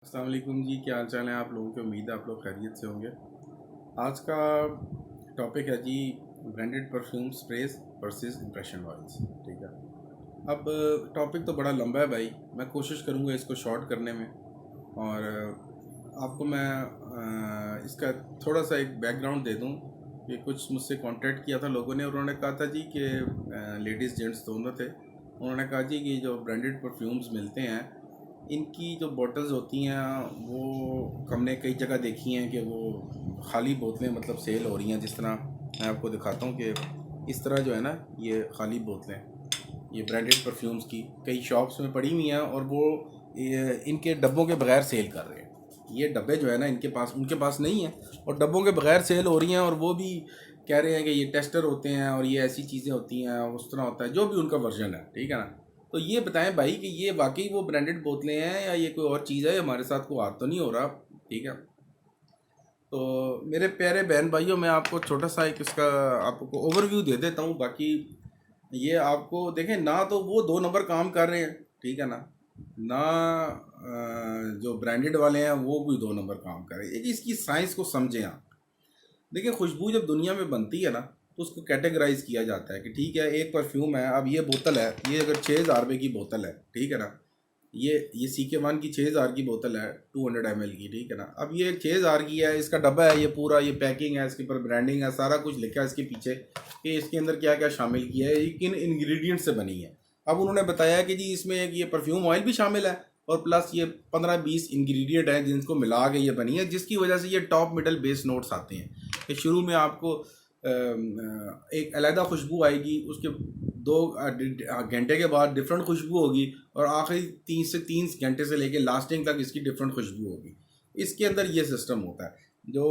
अस्सलाम वालेकुम जी, क्या हाल चाल है आप लोगों की। उम्मीद है आप लोग खैरियत से होंगे। आज का टॉपिक है जी branded perfume sprays versus impression oils. ठीक है, अब टॉपिक तो बड़ा लंबा है भाई, मैं कोशिश करूँगा इसको शॉर्ट करने में। और आपको मैं इसका थोड़ा सा एक बैकग्राउंड दे दूँ कि कुछ मुझसे कांटेक्ट किया था लोगों ने, उन्होंने कहा था जी कि लेडीज़ जेंट्स दोनों थे। उन्होंने कहा जी कि जो ब्रांडेड परफ्यूम्स मिलते हैं इनकी जो बॉटल्स होती हैं वो हमने कई जगह देखी हैं कि वो खाली बोतलें मतलब सेल हो रही हैं। जिस तरह मैं आपको दिखाता हूँ कि इस तरह जो है ना, ये खाली बोतलें ये ब्रांडेड परफ्यूम्स की कई शॉप्स में पड़ी हुई हैं और वो इनके डब्बों के बगैर सेल कर रहे हैं। ये डब्बे जो है ना इनके पास उनके पास नहीं है और डब्बों के बगैर सेल हो रही हैं, और वो भी कह रहे हैं कि ये टेस्टर होते हैं और ये ऐसी चीज़ें होती हैं, उस तरह होता है जो भी उनका वर्जन है। ठीक है ना, तो ये बताएं भाई कि ये वाकई वो ब्रांडेड बोतलें हैं या ये कोई और चीज़ है, हमारे साथ कोई हाथ तो नहीं हो रहा। ठीक है, तो मेरे प्यारे बहन भाइयों, मैं आपको छोटा सा एक इसका आपको ओवरव्यू दे देता हूँ। बाकी ये आपको देखें ना, तो वो दो नंबर काम कर रहे हैं। ठीक है ना, ना जो ब्रांडेड वाले हैं वो भी दो नंबर काम कर रहे हैं। इसकी साइंस को समझें आप। देखिए, खुशबू जब दुनिया में बनती है ना तो उसको कैटेगराइज किया जाता है कि ठीक है, एक परफ्यूम है। अब ये बोतल है, ये अगर 6,000 रुपये की बोतल है, ठीक है ना, ये CK1 की 6,000 की बोतल है, 200 ml की। ठीक है ना, अब ये 6,000 की है, इसका डब्बा है, ये पूरा ये पैकिंग है, इसके ऊपर ब्रांडिंग है, सारा कुछ लिखा है इसके पीछे कि इसके अंदर क्या क्या शामिल किया है, ये किन इंग्रेडिएंट से बनी है। अब उन्होंने बताया कि जी इसमें एक ये परफ्यूम ऑयल भी शामिल है और प्लस ये 15-20 इंग्रेडिएंट हैं जिनको मिला के ये बनी है, जिसकी वजह से ये टॉप मिडल बेस नोट्स आते हैं कि शुरू में आपको एक अलहदा खुशबू आएगी, उसके 2 घंटे के बाद डिफरेंट खुशबू होगी और आखिरी 3 घंटे से लेके लास्टिंग तक इसकी डिफरेंट खुशबू होगी। इसके अंदर ये सिस्टम होता है। जो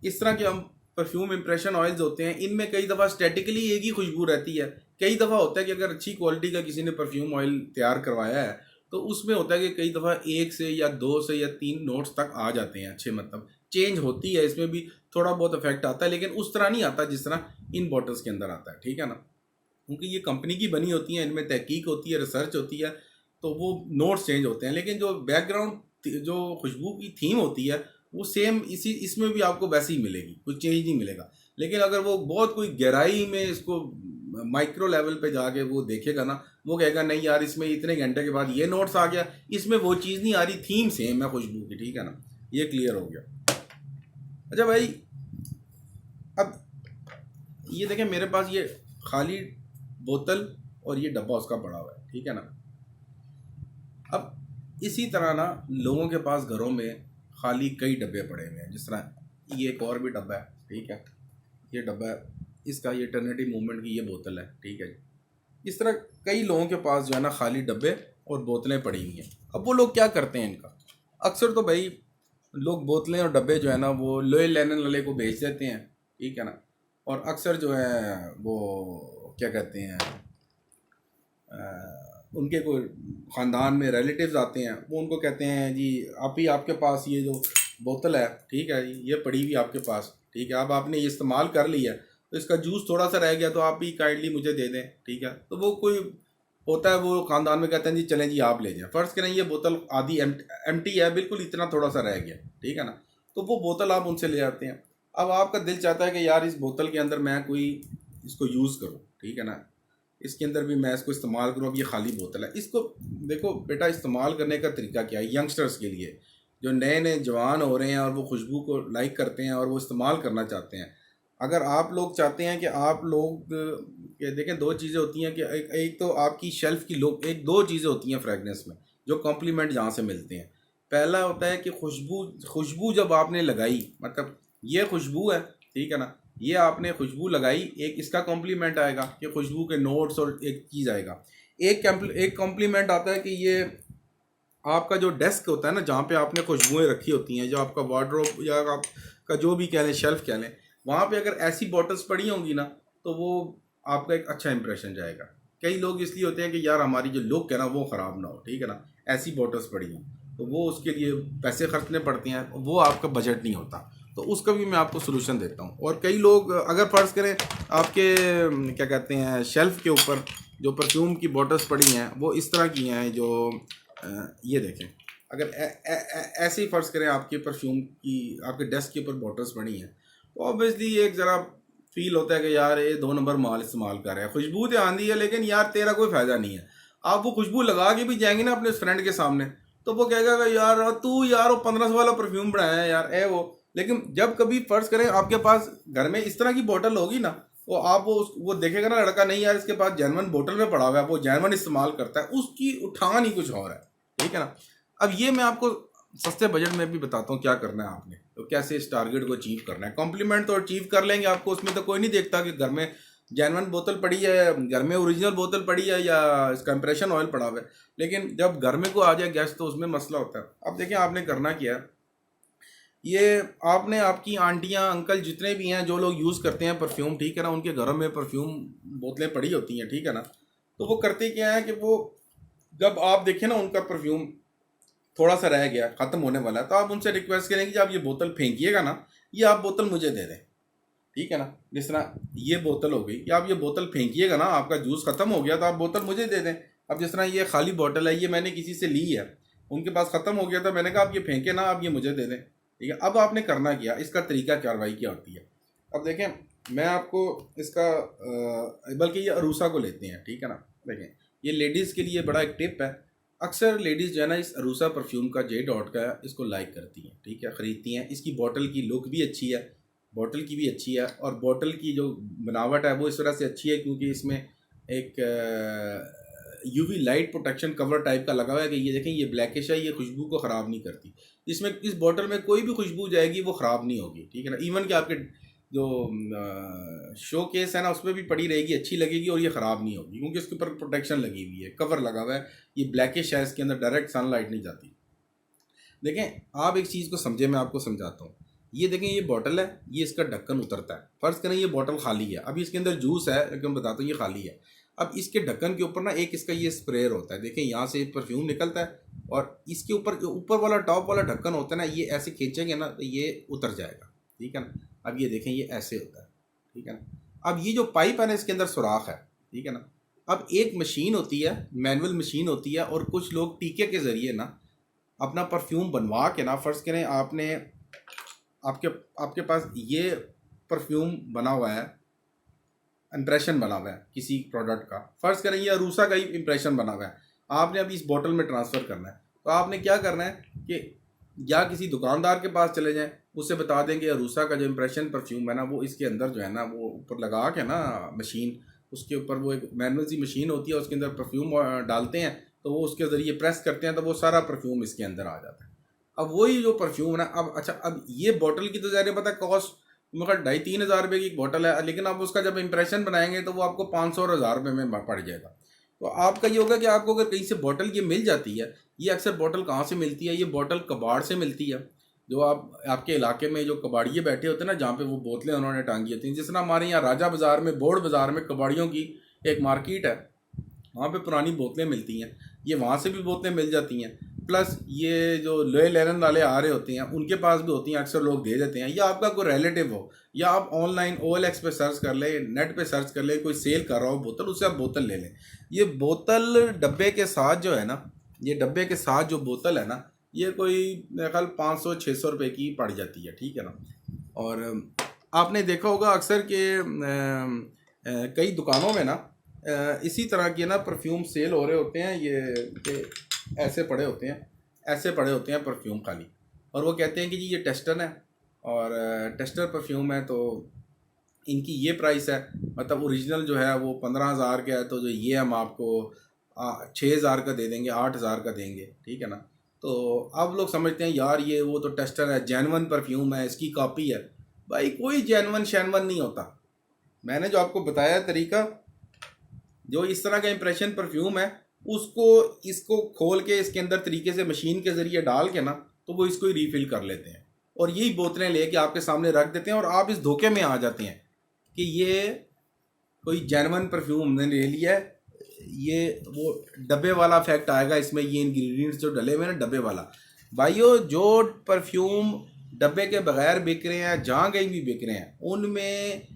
इस तरह के हम परफ्यूम इंप्रेशन ऑयल्स होते हैं, इनमें कई दफ़ा स्टैटिकली एक ही खुशबू रहती है। कई दफ़ा होता है कि अगर अच्छी क्वालिटी का किसी ने परफ्यूम ऑयल तैयार करवाया है तो उसमें होता है कि कई दफ़ा 1 से या 2 से या 3 नोट्स तक आ जाते हैं अच्छे, मतलब चेंज होती है, इसमें भी थोड़ा बहुत इफेक्ट आता है, लेकिन उस तरह नहीं आता जिस तरह इन बॉटल्स के अंदर आता है। ठीक है ना, क्योंकि ये कंपनी की बनी होती हैं, इनमें तहकीक होती है, रिसर्च होती है, तो वो नोट्स चेंज होते हैं, लेकिन जो बैकग्राउंड जो खुशबू की थीम होती है वो सेम इसी इसमें भी आपको वैसे ही मिलेगी, कुछ चेंज नहीं मिलेगा। लेकिन अगर वो बहुत कोई गहराई में इसको माइक्रो लेवल पे जाके वो देखेगा ना, वो कहेगा नहीं यार, इसमें इतने घंटे के बाद ये नोट्स आ गया, इसमें वो चीज़ नहीं आ रही, थीम सेम है खुशबू की। ठीक है ना, ये क्लियर हो गया। अच्छा भाई, अब ये देखें मेरे पास ये खाली बोतल और ये डब्बा उसका पड़ा हुआ है। ठीक है ना, अब इसी तरह ना लोगों के पास घरों में खाली कई डब्बे पड़े हुए हैं। जिस तरह ये एक और भी डब्बा है, ठीक है, ये डब्बा है, इसका ये टर्निटी मूवमेंट की ये बोतल है। ठीक है जी, इस तरह कई लोगों के पास जो है ना खाली डब्बे और बोतलें पड़ी हुई हैं। अब वो लोग क्या करते हैं इनका, अक्सर तो भाई लोग बोतलें और डब्बे जो है ना वो लोहे लेने वाले को बेच देते हैं। ठीक है ना, और अक्सर जो है वो क्या कहते हैं, उनके कोई ख़ानदान में रिलेटिव्स आते हैं, वो उनको कहते हैं जी आप ही, आपके पास ये जो बोतल है, ठीक है, ये पड़ी हुई आपके पास, ठीक है, अब आपने ये इस्तेमाल कर लिया, तो इसका जूस थोड़ा सा रह गया तो आप ही काइंडली मुझे दे दें। ठीक है, तो वो कोई होता है, वो ख़ानदान में कहते हैं जी चलें जी आप ले जाएं। फ़र्ज़ करें ये बोतल आधी एम्प्टी है, बिल्कुल इतना थोड़ा सा रह गया, ठीक है ना, तो वो बोतल आप उनसे ले आते हैं। अब आपका दिल चाहता है कि यार इस बोतल के अंदर मैं कोई इसको यूज़ करूँ, ठीक है ना, इसके अंदर भी मैं इसको इस्तेमाल करूँ। अब ये खाली बोतल है, इसको देखो बेटा, इस्तेमाल करने का तरीका क्या है यंगस्टर्स के लिए जो नए नए जवान हो रहे हैं और वो खुशबू को लाइक करते हैं और वो इस्तेमाल करना चाहते हैं। अगर आप लोग चाहते हैं कि आप लोग ये देखें, दो चीज़ें होती हैं कि एक तो आपकी शेल्फ़ की लोग, एक दो चीज़ें होती हैं फ्रेगनेंस में जो कॉम्प्लीमेंट जहाँ से मिलते हैं। पहला होता है कि खुशबू जब आपने लगाई, मतलब ये खुशबू है, ठीक है ना, ये आपने खुशबू लगाई, एक इसका कॉम्प्लीमेंट आएगा कि खुशबू के नोट्स और एक चीज़ आएगा। एक कॉम्प्लीमेंट आता है कि ये आपका जो डेस्क होता है ना, जहाँ पे आपने खुशबुएं रखी होती हैं, जो आपका वार्डरोब या आपका जो भी कह लें, शेल्फ कह लें, वहाँ पे अगर ऐसी बॉटल्स पड़ी होंगी ना तो वो आपका एक अच्छा इंप्रेशन जाएगा। कई लोग इसलिए होते हैं कि यार हमारी जो लुक है ना वो ख़राब ना हो, ठीक है ना, ऐसी बॉटल्स पड़ी हों, तो वो उसके लिए पैसे खर्चने पड़ते हैं, वो आपका बजट नहीं होता, तो उसका भी मैं आपको सोल्यूशन देता हूँ। और कई लोग अगर फ़र्ज़ करें आपके क्या कहते हैं शेल्फ़ के ऊपर जो परफ्यूम की बॉटल्स पड़ी हैं वो इस तरह की हैं, जो ये देखें, अगर ऐसे ही फ़र्ज़ करें आपके परफ्यूम की आपके डेस्क के ऊपर बॉटल्स पड़ी हैं, तो ऑब्वियसली एक ज़रा फील होता है कि यार ये 2 नंबर माल इस्तेमाल कर रहा है। खुशबू तो आंधी है, लेकिन यार तेरा कोई फ़ायदा नहीं है। आप वो खुशबू लगा के भी जाएंगे ना अपने फ्रेंड के सामने, तो वो कहेगा कि यार तू यार वो 1500 वाला परफ्यूम बनाया है यार, ए वो। लेकिन जब कभी फ़र्ज़ करें आपके पास घर में इस तरह की बॉटल होगी ना, वो आप वो देखेगा ना लड़का, नहीं यार इसके पास जेनवन बोतल में पड़ा हुआ है, वो जेनवन इस्तेमाल करता है, उसकी उठान ही कुछ और है, ठीक है ना। अब ये मैं आपको सस्ते बजट में भी बताता हूँ क्या करना है आपने, तो कैसे इस टारगेट को अचीव करना है। कॉम्प्लीमेंट तो अचीव कर लेंगे आपको, उसमें तो कोई नहीं देखता कि घर में जेनवन बोतल पड़ी है, घर में ओरिजिनल बोतल पड़ी है या इसका इंप्रेशन ऑयल पड़ा हुआ है। लेकिन जब घर में को आ जाए गेस्ट, तो उसमें मसला होता है। अब देखिए आपने करना क्या है, ये आपने आपकी आंटियां अंकल जितने भी हैं जो लोग यूज़ करते हैं परफ्यूम, ठीक है ना, उनके घरों में परफ्यूम बोतलें पड़ी होती हैं, ठीक है ना। तो वो करते क्या है कि वो जब आप देखें ना उनका परफ्यूम थोड़ा सा रह गया, ख़त्म होने वाला है, तो आप उनसे रिक्वेस्ट करें कि जब आप ये बोतल फेंकिएगा ना, ये आप बोतल मुझे दे दें, ठीक है ना। जिस तरह ये बोतल हो गई, कि आप ये बोतल फेंकिएगा ना, आपका जूस ख़त्म हो गया तो आप बोतल मुझे दे दें। अब जिस तरह ये खाली बोतल है, ये मैंने किसी से ली है, उनके पास ख़त्म हो गया, तो मैंने कहा आप ये फेंके ना, आप ये मुझे दे दें, ठीक है। अब आपने करना क्या, इसका तरीका कार्रवाई क्या होती है। अब देखें, मैं आपको इसका बल्कि ये अरूसा को लेते हैं, ठीक है ना। देखें, ये लेडीज़ के लिए बड़ा एक टिप है। अक्सर लेडीज़ जो है ना इस अरूसा परफ्यूम का जे डॉट का इसको लाइक करती हैं, ठीक है, ख़रीदती हैं। इसकी बॉटल की लुक भी अच्छी है, बॉटल की भी अच्छी है, और बॉटल की जो बनावट है वो इस तरह से अच्छी है क्योंकि इसमें एक UV light protection cover type का लगा हुआ है कि ये देखें, ये ब्लैकिश है, ये खुशबू को ख़राब नहीं करती। इसमें इस बॉटल में कोई भी खुशबू जाएगी वो ख़राब नहीं होगी, ठीक है ना। इवन कि आपके जो शो केस है ना उसमें भी पड़ी रहेगी, अच्छी लगेगी और ये ख़राब नहीं होगी क्योंकि इसके ऊपर प्रोटेक्शन लगी हुई है, कवर लगा हुआ है। ये ब्लैकिश है, इसके अंदर डायरेक्ट सनलाइट नहीं जाती। देखें, आप एक चीज़ को समझे, मैं आपको समझाता हूँ। ये देखें, ये बॉटल है, ये इसका ढक्कन उतरता है। फ़र्ज़ करें ये बॉटल खाली है, अभी इसके अंदर जूस है, लेकिन बताता हूँ ये खाली है। अब इसके ढक्कन के ऊपर ना एक इसका ये स्प्रेयर होता है, देखें यहाँ से परफ्यूम निकलता है, और इसके ऊपर जो ऊपर वाला टॉप वाला ढक्कन होता है ना, ये ऐसे खींचेंगे ना तो ये उतर जाएगा, ठीक है ना। अब ये देखें, ये ऐसे होता है, ठीक है ना। अब ये जो पाइप है ना, इसके अंदर सुराख है, ठीक है ना। अब एक मशीन होती है, मैनुअल मशीन होती है, और कुछ लोग टीके के ज़रिए ना अपना परफ्यूम बनवा के ना, फ़र्ज़ करें आपने आपके आपके पास ये परफ्यूम बना हुआ है, इम्प्रेशन बना हुआ है किसी प्रोडक्ट का, फ़र्ज़ करें ये अरूसा का ही इम्प्रेशन बना हुआ है, आपने अभी इस बोतल में ट्रांसफ़र करना है। तो आपने क्या करना है कि या किसी दुकानदार के पास चले जाएं, उससे बता देंगे अरूसा का जो इम्प्रेशन परफ्यूम है ना, वो इसके अंदर जो है ना, वो ऊपर लगा के ना मशीन, उसके ऊपर वो एक मैनुअल सी मशीन होती है, उसके अंदर परफ्यूम डालते हैं, तो वो उसके ज़रिए प्रेस करते हैं, तो वो सारा परफ्यूम इसके अंदर आ जाता है। अब वही जो परफ्यूम है ना, अब अच्छा, अब ये बॉटल की तो ज़ाहिर पता कॉस्ट मगर 2,500-3,000 रुपये की एक बॉटल है, लेकिन आप उसका जब इंप्रेशन बनाएंगे तो वो आपको 500 और 1,000 रुपये में पड़ जाएगा। तो आपका ये होगा कि आपको अगर कहीं से बॉटल ये मिल जाती है, ये अक्सर बॉटल कहाँ से मिलती है, ये बॉटल कबाड़ से मिलती है। जो आपके इलाके में जो कबाड़िए बैठे होते हैं ना, जहाँ पे वो बोतलें उन्होंने टांगी होती हैं, जिस तरह हमारे यहाँ राजा बाज़ार में, बोर्ड बाज़ार में कबाड़ियों की एक मार्केट है, वहाँ पे पुरानी बोतलें मिलती हैं, ये वहाँ से भी बोतलें मिल जाती हैं। प्लस ये जो लोहे लेलन वाले आ रहे होते हैं उनके पास भी होती हैं, अक्सर लोग दे देते हैं। या आपका कोई रिलेटिव हो, या आप ऑनलाइन OLX पे सर्च कर ले, नेट पे सर्च कर ले, कोई सेल कर रहा हो बोतल, उससे आप बोतल ले लें। ये बोतल डब्बे के साथ जो है ना, ये डब्बे के साथ जो बोतल है ना, ये कोई मेरे ख्याल 500-600 रुपये की पड़ जाती है, ठीक है ना। और आपने देखा होगा अक्सर के कई दुकानों में ना इसी तरह के ना परफ्यूम सेल हो रहे होते हैं, ये ऐसे पड़े होते हैं, ऐसे पड़े होते हैं परफ्यूम खाली, और वो कहते हैं कि जी ये टेस्टर है, और टेस्टर परफ्यूम है, तो इनकी ये प्राइस है, मतलब ओरिजिनल जो है वो 15,000 का है, तो जो ये हम आपको 6,000 का दे देंगे, 8,000 का देंगे, ठीक है ना। तो अब लोग समझते हैं यार ये वो तो टेस्टर है, जेन्युइन परफ्यूम है, इसकी कॉपी है। भाई कोई जेन्युइन शैनवन नहीं होता। मैंने जो आपको बताया तरीका, जो इस तरह का इंप्रेशन परफ्यूम है, उसको इसको खोल के इसके अंदर तरीके से मशीन के ज़रिए डाल के ना, तो वो इसको ही रीफ़िल कर लेते हैं, और यही बोतलें लेके आपके सामने रख देते हैं, और आप इस धोखे में आ जाते हैं कि ये कोई जेन्युइन परफ्यूम हमने ले लिया है, ये वो डब्बे वाला इफेक्ट आएगा इसमें, ये इंग्रेडिएंट्स जो डले हुए हैं ना डब्बे वाला। भाइयों, जो परफ्यूम डब्बे के बगैर बिक रहे हैं, जहाँ कहीं भी बिक रहे हैं, उनमें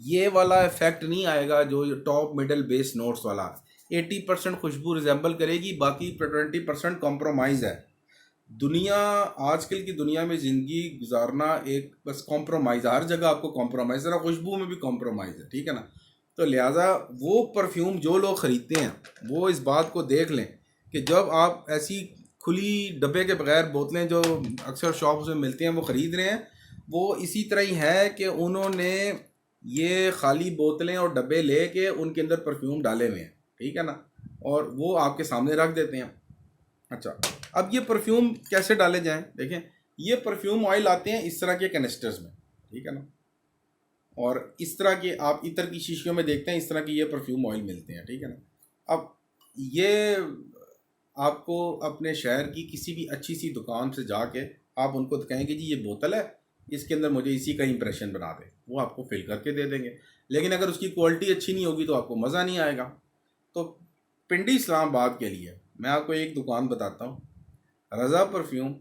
ये वाला इफेक्ट नहीं आएगा जो टॉप मिडल बेस नोट्स वाला। 80% खुशबू रिजेंबल करेगी, बाकी 20% कॉम्प्रोमाइज़ है। दुनिया, आजकल की दुनिया में ज़िंदगी गुजारना एक बस कॉम्प्रोमाइज़, हर जगह आपको कॉम्प्रोमाइज़, ज़रा खुशबू में भी कॉम्प्रोमाइज़ है, ठीक है ना। तो लिहाजा वो परफ्यूम जो लोग ख़रीदते हैं वो इस बात को देख लें कि जब आप ऐसी खुली डब्बे के बगैर बोतलें जो अक्सर शॉप्स में मिलती हैं वो ख़रीद रहे हैं, वो इसी तरह ही है कि उन्होंने ये खाली बोतलें और डब्बे ले के उनके अंदर परफ्यूम डाले हुए हैं, ठीक है ना, और वो आपके सामने रख देते हैं। अच्छा, अब ये परफ्यूम कैसे डाले जाएं, देखें, ये परफ्यूम ऑयल आते हैं इस तरह के कैनिस्टर्स में, ठीक है ना, और इस तरह के आप इत्र की शीशियों में देखते हैं इस तरह के ये परफ्यूम ऑयल मिलते हैं, ठीक है ना। अब ये आपको अपने शहर की किसी भी अच्छी सी दुकान से जाके आप उनको कहेंगे जी ये बोतल है, इसके अंदर मुझे इसी का इंप्रेशन बना दे, वो आपको फिल करके दे देंगे। लेकिन अगर उसकी क्वालिटी अच्छी नहीं होगी तो आपको मज़ा नहीं आएगा। तो पिंडी इस्लामाबाद के लिए मैं आपको एक दुकान बताता हूँ, रज़ा परफ्यूम,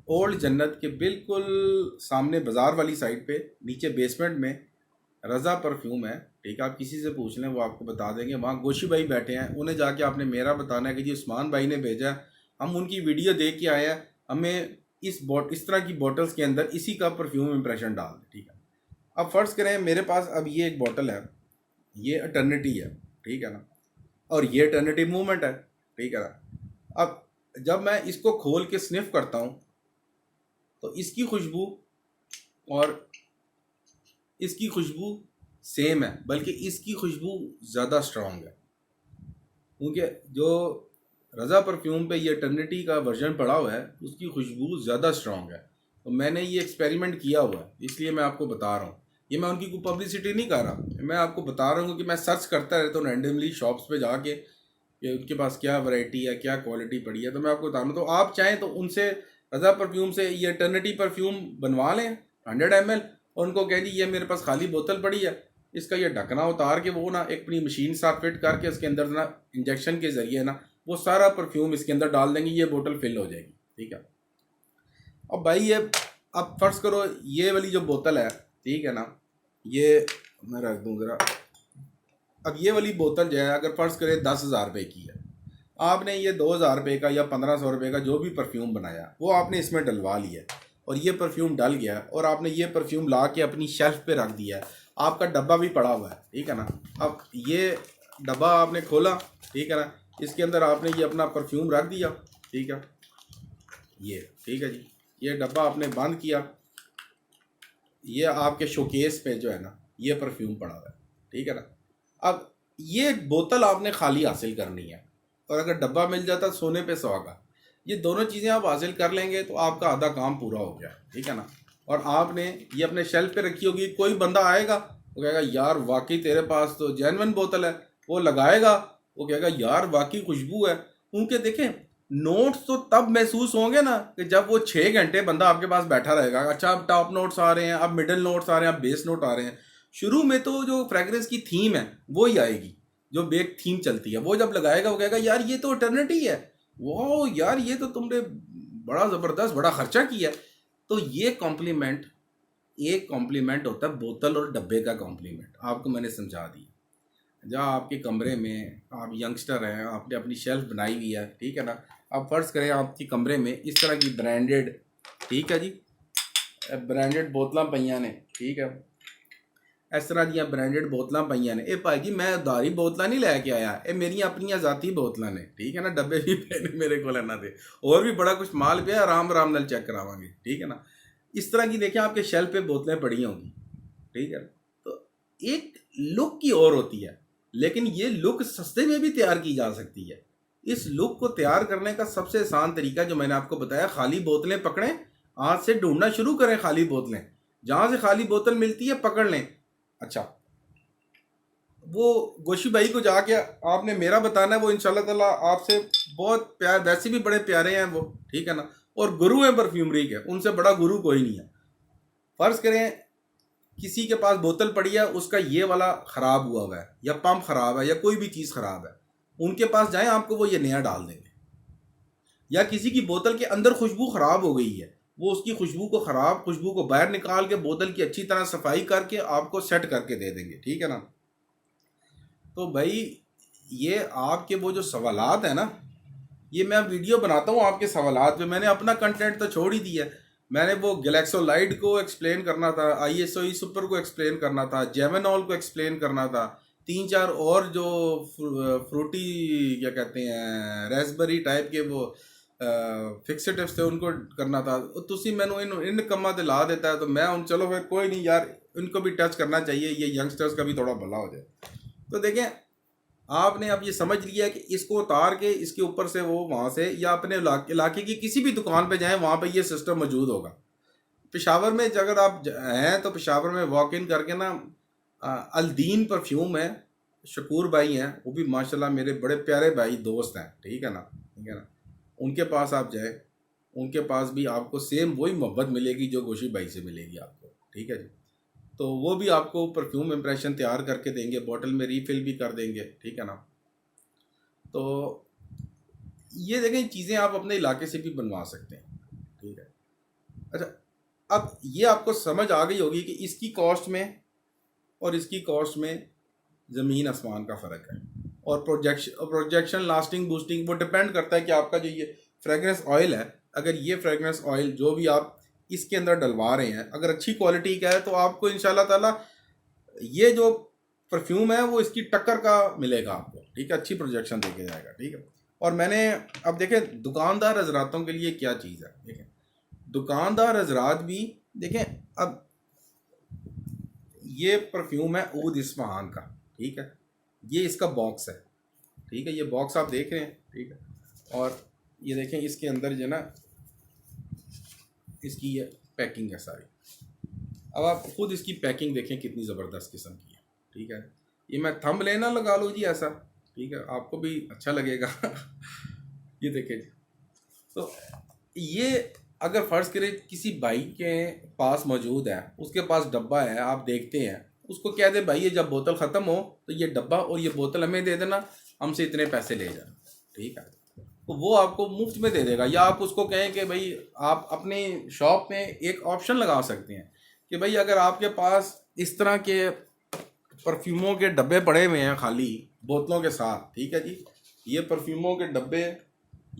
ओल्ड जन्नत के बिल्कुल सामने बाज़ार वाली साइड पे नीचे बेसमेंट में रज़ा परफ्यूम है, ठीक है। आप किसी से पूछ लें वो आपको बता देंगे। वहाँ गोशी भाई बैठे हैं, उन्हें जाके आपने मेरा बताना है कि जी उस्मान भाई ने भेजा है, हम उनकी वीडियो देख के आए हैं, हमें इस तरह की बॉटल्स के अंदर इसी का परफ्यूम इंप्रेशन डाल दें, ठीक है। अब फ़र्ज़ करें मेरे पास अब ये एक बॉटल है, ये अटर्निटी है, ठीक है ना, और ये अटर्निटी मूवमेंट है, ठीक है ना। अब जब मैं इसको खोल के स्निफ करता हूँ तो इसकी खुशबू और इसकी खुशबू सेम है, बल्कि इसकी खुशबू ज़्यादा स्ट्रॉन्ग है, क्योंकि जो रज़ा परफ्यूम पे ये टर्निटी का वर्जन पड़ा हुआ है उसकी खुशबू ज़्यादा स्ट्रॉन्ग है। तो मैंने ये एक्सपेरिमेंट किया हुआ है, इसलिए मैं आपको बता रहा हूँ। ये मैं उनकी कोई पब्लिसिटी नहीं कर रहा, मैं आपको बता रहा हूँ कि मैं सर्च करता रहता हूँ रैंडमली शॉप्स पे जाके कि उनके पास क्या वैरायटी है, क्या क्वालिटी पड़ी है, तो मैं आपको बता रहा हूँ। तो आप चाहें तो उनसे रज़ा परफ्यूम से ये टर्निटी परफ्यूम बनवा लें 100 ml, और उनको कह दी ये मेरे पास खाली बोतल पड़ी है, इसका ये ढकना उतार के वो ना एक अपनी मशीन साथ फिट करके उसके अंदर ना इंजेक्शन के ज़रिए ना वो सारा परफ्यूम इसके अंदर डाल देंगे, ये बोतल फिल हो जाएगी, ठीक है। अब भाई ये अब फ़र्ज़ करो ये वाली जो बोतल है, ठीक है ना, ये मैं रख दूँ ज़रा। अब ये वाली बोतल जो है अगर फ़र्ज़ करें 10,000 रुपये की है, आपने ये 2,000 रुपये का या 1,500 रुपये का जो भी परफ्यूम बनाया वो आपने इसमें डलवा लिया, और ये परफ्यूम डल गया, और आपने ये परफ्यूम ला के अपनी शेल्फ पे रख दिया है, आपका डब्बा भी पड़ा हुआ है, ठीक है ना। अब ये डब्बा आपने खोला, ठीक है ना, इसके अंदर आपने ये अपना परफ्यूम रख दिया, ठीक है, ये ठीक है जी, ये डब्बा आपने बंद किया, ये आपके शोकेस पे जो है ना ये परफ्यूम पड़ा हुआ है, ठीक है ना। अब ये बोतल आपने खाली हासिल करनी है, और अगर डब्बा मिल जाता सोने पे सुहागा। ये दोनों चीज़ें आप हासिल कर लेंगे तो आपका आधा काम पूरा हो गया, ठीक है ना। और आपने ये अपने शेल्फ पे रखी होगी, कोई बंदा आएगा वो कहेगा यार वाकई तेरे पास तो जेन्युइन बोतल है, वो लगाएगा, वो कहेगा यार वाकई खुशबू है। उनके देखें नोट्स तो तब महसूस होंगे ना कि जब वो 6 घंटे बंदा आपके पास बैठा रहेगा। अच्छा अब टॉप नोट्स आ रहे हैं, अब मिडिल नोट्स आ रहे हैं, अब बेस नोट आ रहे हैं। शुरू में तो जो फ्रेगरेंस की थीम है वो ही आएगी, जो बेक थीम चलती है, वो जब लगाएगा वो कहेगा यार ये तो अटर्निटी है, वो यार ये तो तुमने बड़ा ज़बरदस्त बड़ा खर्चा किया। तो ये कॉम्प्लीमेंट, एक कॉम्प्लीमेंट होता है बोतल और डब्बे का कॉम्प्लीमेंट, आपको मैंने समझा दिया। जहाँ आपके कमरे में आप यंगस्टर हैं, आपने अपनी शेल्फ बनाई हुई है, ठीक है ना, आप फ़र्ज़ करें आपकी कमरे में इस तरह की ब्रांडेड, ठीक है जी, ब्रांडेड बोतलां पईयां ने, ठीक है, इस तरह ਦੀਆਂ ब्रांडेड बोतलां पईयां ने। भाई जी मैं उधारी बोतलां नहीं लैके आया, ये मेरिया अपनिया ज़ाती बोतलां ने, ठीक है ना, डब्बे भी पे ने मेरे को इन्हां दे, और भी बड़ा कुछ माल पे आराम आराम नाल चेक करावांगे, ठीक है ना। इस तरह की देखें आपके शेल्फ पे बोतलें पड़ी होंगी, ठीक है। तो एक लुक की और होती है, लेकिन ये लुक सस्ते में भी तैयार की जा सकती है। इस लुक को तैयार करने का सबसे आसान तरीका जो मैंने आपको बताया, खाली बोतलें पकड़ें, आज से ढूंढना शुरू करें खाली बोतलें, जहाँ से खाली बोतल मिलती है पकड़ लें। अच्छा, वो गोशी भाई को जाके आपने मेरा बताना है, वो इंशाल्लाह ताला आपसे बहुत प्यार, वैसे भी बड़े प्यारे हैं वो, ठीक है ना, और गुरु हैं परफ्यूमरी के, उनसे बड़ा गुरु कोई नहीं है। फ़र्ज़ करें किसी के पास बोतल पड़ी है, उसका ये वाला ख़राब हुआ है, या पंप ख़राब है, या कोई भी चीज़ ख़राब है, उनके पास जाएं, आपको वो ये नया डाल देंगे। या किसी की बोतल के अंदर खुशबू ख़राब हो गई है, वो उसकी खुशबू को ख़राब खुशबू को बाहर निकाल के बोतल की अच्छी तरह सफाई करके आपको सेट करके दे देंगे, ठीक है ना। तो भाई ये आपके वो जो सवालात है ना, ये मैं वीडियो बनाता हूँ आपके सवालात पे, मैंने अपना कंटेंट तो छोड़ ही दिया। मैंने वो गैलेक्सोलाइड को एक्सप्लेन करना था, ISO सुपर को एक्सप्लेन करना था, जेमेनॉल को एक्सप्लेन करना था, 3-4 और जो फ्रूटी क्या कहते हैं रेसबेरी टाइप के वो फिक्सेटिव्स थे उनको करना था। तुसी मैंने इन कम्मा ते ला देता है तो मैं उन चलो फिर कोई नहीं यार, इनको भी टच करना चाहिए, ये यंगस्टर्स का भी थोड़ा भला हो जाए। तो देखें, आपने अब ये समझ लिया कि इसको उतार के इसके ऊपर से वो वहाँ से या अपने इलाके की किसी भी दुकान पे जाएं, वहाँ पे ये सिस्टम मौजूद होगा। पेशावर में अगर आप हैं तो पेशावर में वॉक इन करके ना, अलदीन परफ्यूम है, शकूर भाई हैं, वो भी माशाल्लाह मेरे बड़े प्यारे भाई दोस्त हैं, ठीक है ना, ठीक है ना। उनके पास आप जाए, उनके पास भी आपको सेम वही मोहब्बत मिलेगी जो गोशी भाई से मिलेगी आपको, ठीक है जी। तो वो भी आपको परफ्यूम इम्प्रेशन तैयार करके देंगे, बॉटल में रीफिल भी कर देंगे, ठीक है ना। तो ये देखें चीज़ें आप अपने इलाके से भी बनवा सकते हैं, ठीक है। अच्छा, अब ये आपको समझ आ गई होगी कि इसकी कॉस्ट में और इसकी कॉस्ट में ज़मीन आसमान का फ़र्क है। और प्रोजेक्शन लास्टिंग बूस्टिंग वो डिपेंड करता है कि आपका जो ये फ्रेगरेंस ऑयल है, अगर ये फ्रेगरेंस ऑयल जो भी आप इसके अंदर डलवा रहे हैं अगर अच्छी क्वालिटी का है तो आपको इंशाल्लाह ताला ये जो परफ्यूम है वो इसकी टक्कर का मिलेगा आपको, ठीक है, अच्छी प्रोजेक्शन देके जाएगा, ठीक है। और मैंने अब देखें दुकानदार हजरातों के लिए क्या चीज़ है, देखें दुकानदार हजरात भी देखें, अब ये परफ्यूम है ऊद इस्फहान का, ठीक है, ये इसका बॉक्स है, ठीक है, ये बॉक्स आप देख रहे हैं, ठीक है। और ये देखें इसके अंदर जो ना इसकी ये पैकिंग है सारी। अब आप खुद इसकी पैकिंग देखें कितनी ज़बरदस्त किस्म की है, ठीक है। ये मैं थंब लेना लगा लो जी ऐसा, ठीक है, आपको भी अच्छा लगेगा ये देखें जी। तो ये अगर फ़र्ज़ करें किसी भाई के पास मौजूद है, उसके पास डब्बा है, आप देखते हैं, उसको कह दे भाई ये जब बोतल ख़त्म हो तो ये डब्बा और ये बोतल हमें दे देना, हमसे इतने पैसे ले जाना, ठीक है। तो वो आपको मुफ्त में दे देगा। या आप उसको कहें कि भाई आप अपनी शॉप में एक ऑप्शन लगा सकते हैं कि भाई अगर आपके पास इस तरह के परफ्यूमों के डब्बे पड़े हुए हैं खाली बोतलों के साथ, ठीक है जी, ये परफ्यूमों के डब्बे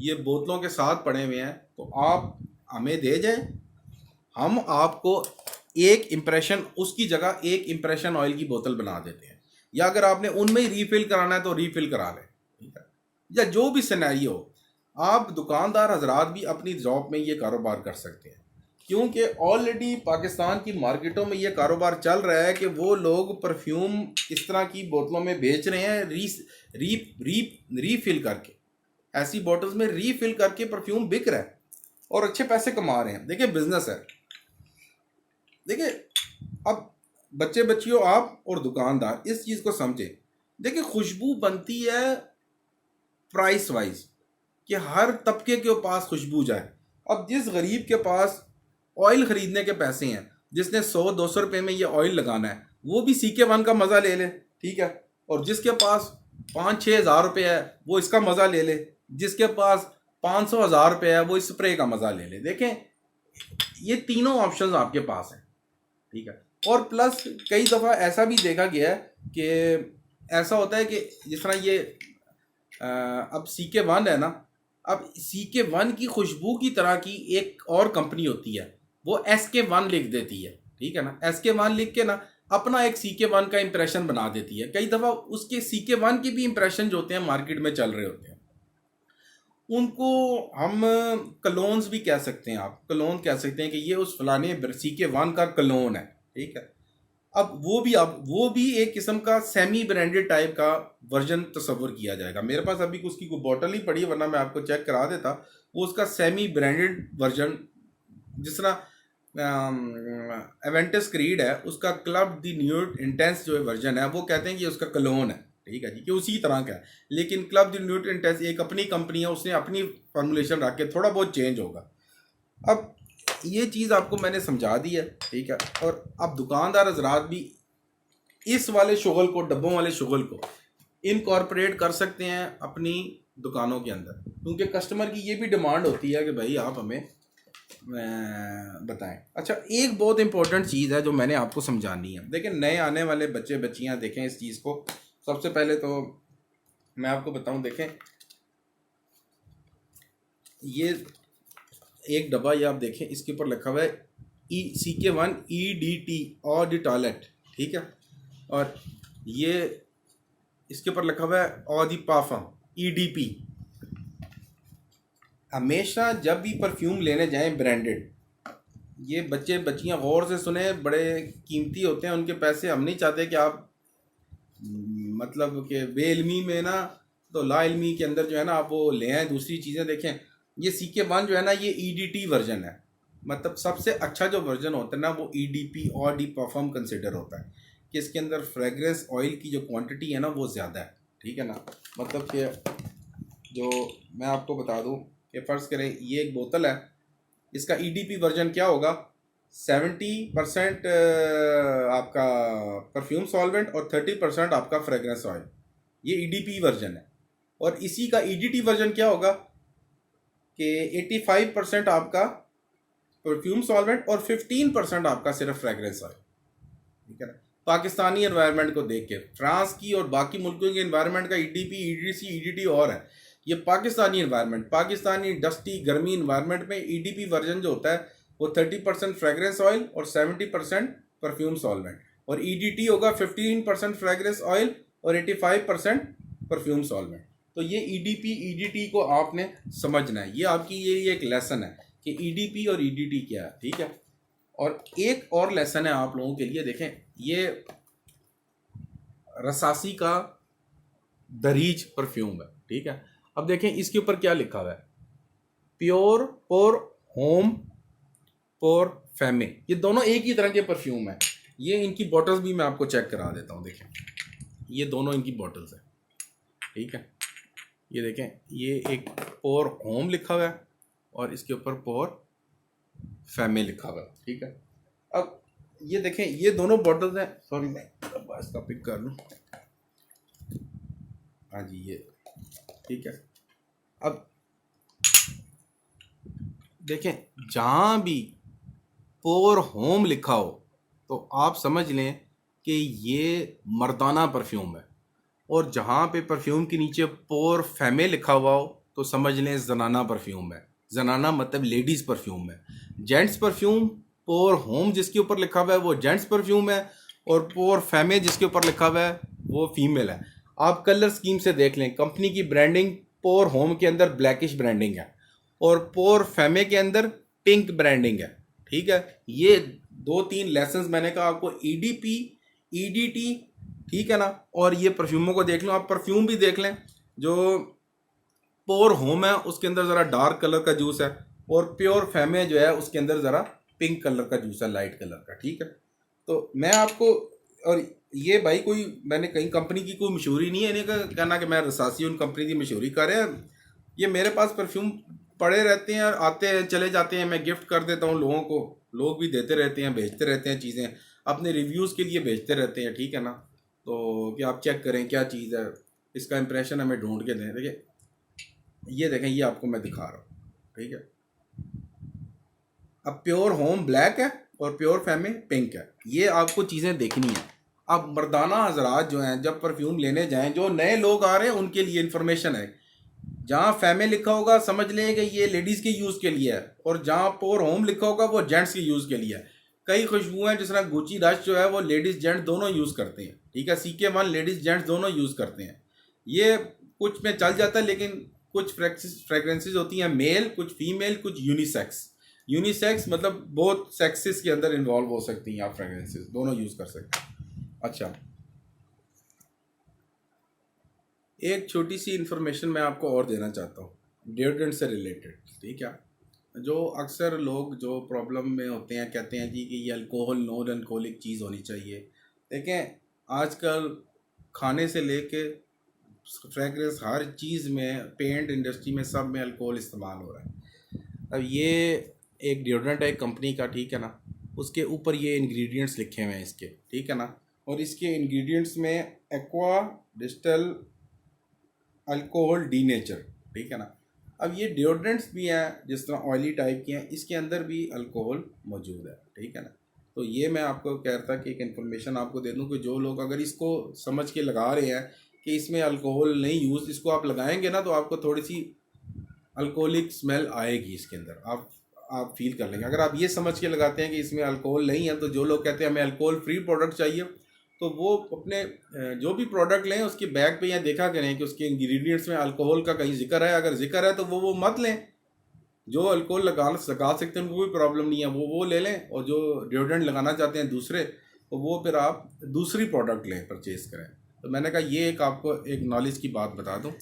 ये बोतलों के साथ पड़े हुए हैं, तो आप हमें दे जाएं, हम आपको एक इम्प्रेशन उसकी जगह एक इम्प्रेशन ऑयल की बोतल बना देते हैं। या अगर आपने उनमें ही रीफिल कराना है तो रीफिल करा लें, ठीक है। या जो भी सिनेरियो हो, आप दुकानदार हजरात भी अपनी जॉब में ये कारोबार कर सकते हैं, क्योंकि ऑलरेडी पाकिस्तान की मार्केटों में ये कारोबार चल रहा है कि वो लोग परफ्यूम इस तरह की बोतलों में बेच रहे हैं, रीफिल करके, ऐसी बोतल्स में रीफिल करके परफ्यूम बिक रहा है और अच्छे पैसे कमा रहे हैं। देखिए बिजनेस है। देखिए अब बच्चे बच्चियों आप और दुकानदार इस चीज़ को समझें। देखिए खुशबू बनती है प्राइस वाइज कि हर तबके के पास खुशबू जाए। अब जिस गरीब के पास ऑयल ख़रीदने के पैसे हैं, जिसने 100-200 रुपये में ये ऑयल लगाना है, वो भी CK1 का मज़ा ले ले, ठीक है। और जिसके पास 5-6 हज़ार रुपये है वो इसका मज़ा ले ले, जिसके पास 500,000 रुपये है वो इस स्प्रे का मज़ा ले ले। देखें ये तीनों ऑप्शंस आपके पास हैं, ठीक है। और प्लस कई दफ़ा ऐसा भी देखा गया है कि ऐसा होता है कि जिस तरह ये अब CK1 है ना, अब CK1 की खुशबू की तरह की एक और कंपनी होती है, वो SK1 लिख देती है, ठीक है ना। SK1 लिख के ना अपना एक CK1 का इंप्रेशन बना देती है। कई दफ़ा उसके CK1 के भी इंप्रेशन जो होते हैं मार्केट में चल रहे होते हैं, उनको हम कलोन्स भी कह सकते हैं। आप कलोन कह सकते हैं कि ये उस फलाने CK1 का कलोन है, ठीक है। अब वो भी एक किस्म का सेमी ब्रांडेड टाइप का वर्जन तस्वर किया जाएगा। मेरे पास अभी उसकी कोई बॉटल ही पड़ी है, वरना मैं आपको चेक करा देता। वो उसका सेमी ब्रांडेड वर्जन, जिस तरह एवेंटस क्रीड है उसका क्लब द न्यू इंटेंस जो वर्जन है वो कहते हैं कि उसका कलोन है, ठीक है जी, कि उसी तरह का है। लेकिन क्लब द न्यू इंटेंस एक अपनी कंपनी है, उसने अपनी फॉर्मुलेशन रख के थोड़ा बहुत चेंज होगा। अब ये चीज़ आपको मैंने समझा दी है, ठीक है। और अब दुकानदार हजरात भी इस वाले शुगल को, डब्बों वाले शुगल को इनकॉर्पोरेट कर सकते हैं अपनी दुकानों के अंदर, क्योंकि कस्टमर की ये भी डिमांड होती है कि भाई आप हमें बताएं। अच्छा, एक बहुत इंपॉर्टेंट चीज़ है जो मैंने आपको समझानी है। देखें नए आने वाले बच्चे बच्चियां देखें इस चीज़ को। सबसे पहले तो मैं आपको बताऊं, देखें ये एक डब्बा, ये आप देखें इसके ऊपर लिखा हुआ है CK1 EDT और दी टॉयलेट, ठीक है। और ये इसके ऊपर लिखा हुआ है और दी परफ्यूम EDP। हमेशा जब भी परफ्यूम लेने जाएं ब्रांडेड, ये बच्चे बच्चियां गौर से सुने, बड़े कीमती होते हैं उनके पैसे। हम नहीं चाहते कि आप मतलब कि बेइल्मी में ना, तो लाइल्मी के अंदर जो है ना आप वो ले आएँ दूसरी चीज़ें। देखें ये CK1 जो है ना, ये EDT वर्जन है, मतलब सबसे अच्छा जो वर्जन होता है ना वो EDP और डी परफ्यूम कंसिडर होता है कि इसके अंदर फ्रेगरेंस ऑयल की जो क्वांटिटी है ना वो ज़्यादा है, ठीक है ना। मतलब कि जो मैं आपको बता दूं कि फ़र्ज़ करें ये एक बोतल है, इसका EDP वर्जन क्या होगा, 70% आपका परफ्यूम सॉल्वेंट और 30% आपका फ्रेगरेंस ऑयल, ये EDP वर्जन है। और इसी का EDT वर्जन क्या होगा कि 85% आपका परफ्यूम सॉल्वेंट और 15% आपका सिर्फ फ्रेगरेंस ऑयल, ठीक है ना। पाकिस्तानी एनवायरनमेंट को देख के फ्रांस की और बाकी मुल्कों के एनवायरनमेंट का EDP EDC EDT और है, ये पाकिस्तानी एनवायरनमेंट, पाकिस्तानी डस्टी गर्मी एनवायरनमेंट में EDP वर्जन जो होता है वो 30% फ्रेगरेंस ऑयल और 70% परफ्यूम सॉल्वेंट, और EDT होगा 15% फ्रेगरेंस ऑयल और 85% परफ्यूम सॉल्वेंट। तो ये EDP EDT को आपने समझना है, ये आपकी ये एक लेसन है कि EDP और EDT क्या है, ठीक है। और एक और लेसन है आप लोगों के लिए, देखें ये रसासी का दरीज परफ्यूम है, ठीक है। अब देखें इसके ऊपर क्या लिखा हुआ है, प्योर फॉर होम फॉर फैमे, ये दोनों एक ही तरह के परफ्यूम है। ये इनकी बॉटल्स भी मैं आपको चेक करा देता हूँ, देखें ये दोनों इनकी बॉटल्स है, ठीक है। ये देखें ये एक फॉर होम लिखा हुआ है और इसके ऊपर फॉर फैमे लिखा हुआ है, ठीक है। अब ये देखें ये दोनों बॉटल्स हैं, सॉरी मैं इसका पिक कर लूँ, हाँ जी ये ठीक है। अब देखें जहाँ भी पोर होम लिखा हो तो आप समझ लें कि ये मर्दाना परफ्यूम है, और जहाँ पे परफ्यूम के नीचे पोर फैमे लिखा हुआ हो तो समझ लें जनाना परफ्यूम है। जनाना मतलब लेडीज़ परफ्यूम है। जेंट्स परफ्यूम पोर होम जिसके ऊपर लिखा हुआ है वो जेंट्स परफ्यूम है, और पोर फैमे जिसके ऊपर लिखा हुआ है वो फीमेल है। आप कलर स्कीम से देख लें, कंपनी की ब्रांडिंग पोर होम के अंदर ब्लैकिश ब्रांडिंग है और पोर फैमे के अंदर पिंक ब्रांडिंग है, ठीक है। ये 2-3 लेसन्स मैंने कहा आपको, EDP EDT, ठीक है ना। और ये परफ्यूमों को देख लो, आप परफ्यूम भी देख लें, जो पोर होम है उसके अंदर ज़रा डार्क कलर का जूस है, और प्योर फैमे जो है उसके अंदर ज़रा पिंक कलर का जूस है, लाइट कलर का, ठीक है। तो मैं आपको, और ये भाई कोई मैंने कहीं कंपनी की कोई मशहूरी नहीं है, इन्हें का कहना कि मैं रसासी उन कंपनी की मशहूरी कर रहे हैं। ये मेरे पास परफ्यूम पड़े रहते हैं और आते हैं चले जाते हैं, मैं गिफ्ट कर देता हूँ लोगों को, लोग भी देते रहते हैं, भेजते रहते हैं चीज़ें, अपने रिव्यूज़ के लिए भेजते रहते हैं, ठीक है ना। तो कि आप चेक करें क्या चीज़ है, इसका इंप्रेशन हमें ढूंढ के दें। देखिए ये देखें, ये आपको मैं दिखा रहा हूँ, ठीक है। अब प्योर होम ब्लैक है और प्योर फैमे पिंक है, ये आपको चीज़ें देखनी है। अब मर्दाना हजरात जो हैं जब परफ्यूम लेने जाएं, जो नए लोग आ रहे हैं उनके लिए इन्फॉर्मेशन है, जहाँ फैमे लिखा होगा समझ लें कि ये लेडीज़ के यूज़ के लिए है, और जहाँ पोर होम लिखा होगा वो जेंट्स के यूज़ के लिए है। कई खुशबू हैं जिस तरह गुची रश जो है वो लेडीज़ जेंट्स दोनों यूज़ करते हैं, ठीक है। CK1 लेडीज़ जेंट्स दोनों यूज़ करते हैं। ये कुछ में चल जाता है, लेकिन कुछ फ्रेगरेंसेज होती हैं मेल, कुछ फीमेल, कुछ यूनिसेक्स। यूनिसेक्स मतलब बहुत सेक्सेस के अंदर इन्वॉल्व हो सकती हैं, आप फ्रेगरेंसेज दोनों यूज़ कर सकते हैं। अच्छा, एक छोटी सी इन्फॉर्मेशन मैं आपको और देना चाहता हूँ डिओड्रेंट से रिलेटेड, ठीक है। जो अक्सर लोग जो प्रॉब्लम में होते हैं कहते हैं जी कि ये अल्कोहल नॉन अल्कोहलिक चीज़ होनी चाहिए। देखें आजकल खाने से लेके फ्रेगरेंस हर चीज़ में, पेंट इंडस्ट्री में, सब में अल्कोहल इस्तेमाल हो रहा है। अब ये एक डिओड्रेंट है एक कंपनी का, ठीक है ना, उसके ऊपर ये इंग्रेडिएंट्स लिखे हुए हैं इसके, ठीक है ना। और इसके इंग्रेडिएंट्स में aqua distil alcohol D nature, ठीक है ना। अब ये डिओड्रेंट्स भी हैं जिस तरह ऑयली टाइप के हैं, इसके अंदर भी अल्कोहल मौजूद है, ठीक है ना। तो ये मैं आपको कह रहा था कि एक इन्फॉर्मेशन आपको दे दूं कि जो लोग अगर इसको समझ के लगा रहे हैं कि इसमें अल्कोहल नहीं यूज़, इसको आप लगाएंगे ना तो आपको थोड़ी सी अल्कोहलिक स्मेल आएगी इसके अंदर, आप फील कर लेंगे। अगर आप ये समझ के लगाते हैं कि इसमें अल्कोहल नहीं है, तो जो लोग कहते हैं हमें अल्कोहल फ्री प्रोडक्ट चाहिए, तो वो अपने जो भी प्रोडक्ट लें उसके बैग पे यहाँ देखा करें कि उसके इंग्रेडिएंट्स में अल्कोहल का कहीं जिक्र है। अगर जिक्र है तो वो मत लें। जो अल्कोहल लगा सकते हैं उनको भी प्रॉब्लम नहीं है, वो ले लें। और जो डिओड्रेंट लगाना चाहते हैं दूसरे, तो वो फिर आप दूसरी प्रोडक्ट लें, परचेज़ करें। तो मैंने कहा ये एक आपको एक नॉलेज की बात बता दूँ।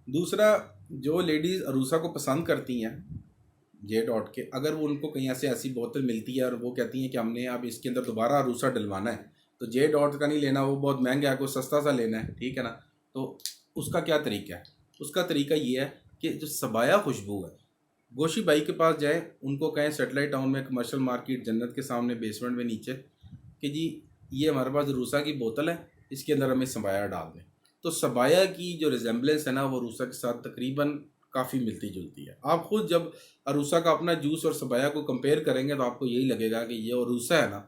दूसरा, जो लेडीज़ अरूसा को पसंद करती हैं जे डॉट के, अगर वो उनको कहीं ऐसे ऐसी बोतल मिलती है और वो कहती हैं कि हमने अब इसके अंदर दोबारा अरूसा डलवाना है, तो जे डॉट का नहीं लेना, वो बहुत महंगा है, कोई सस्ता सा लेना है, ठीक है ना। तो उसका क्या तरीका है? उसका तरीका ये है कि जो सबाया खुशबू है, गोशी भाई के पास जाए, उनको कहें सेटेलाइट टाउन में कमर्शियल मार्केट जन्नत के सामने बेसमेंट में नीचे, कि जी ये हमारे पास रूसा की बोतल है, इसके अंदर हमें सबाया डाल दें। तो सबाया की जो रिजेंबलेंस है ना, वो रूसा के साथ तकरीबन काफ़ी मिलती जुलती है। आप खुद जब अरूसा का अपना जूस और सबाया को कंपेयर करेंगे तो आपको यही लगेगा कि ये अरूसा है ना,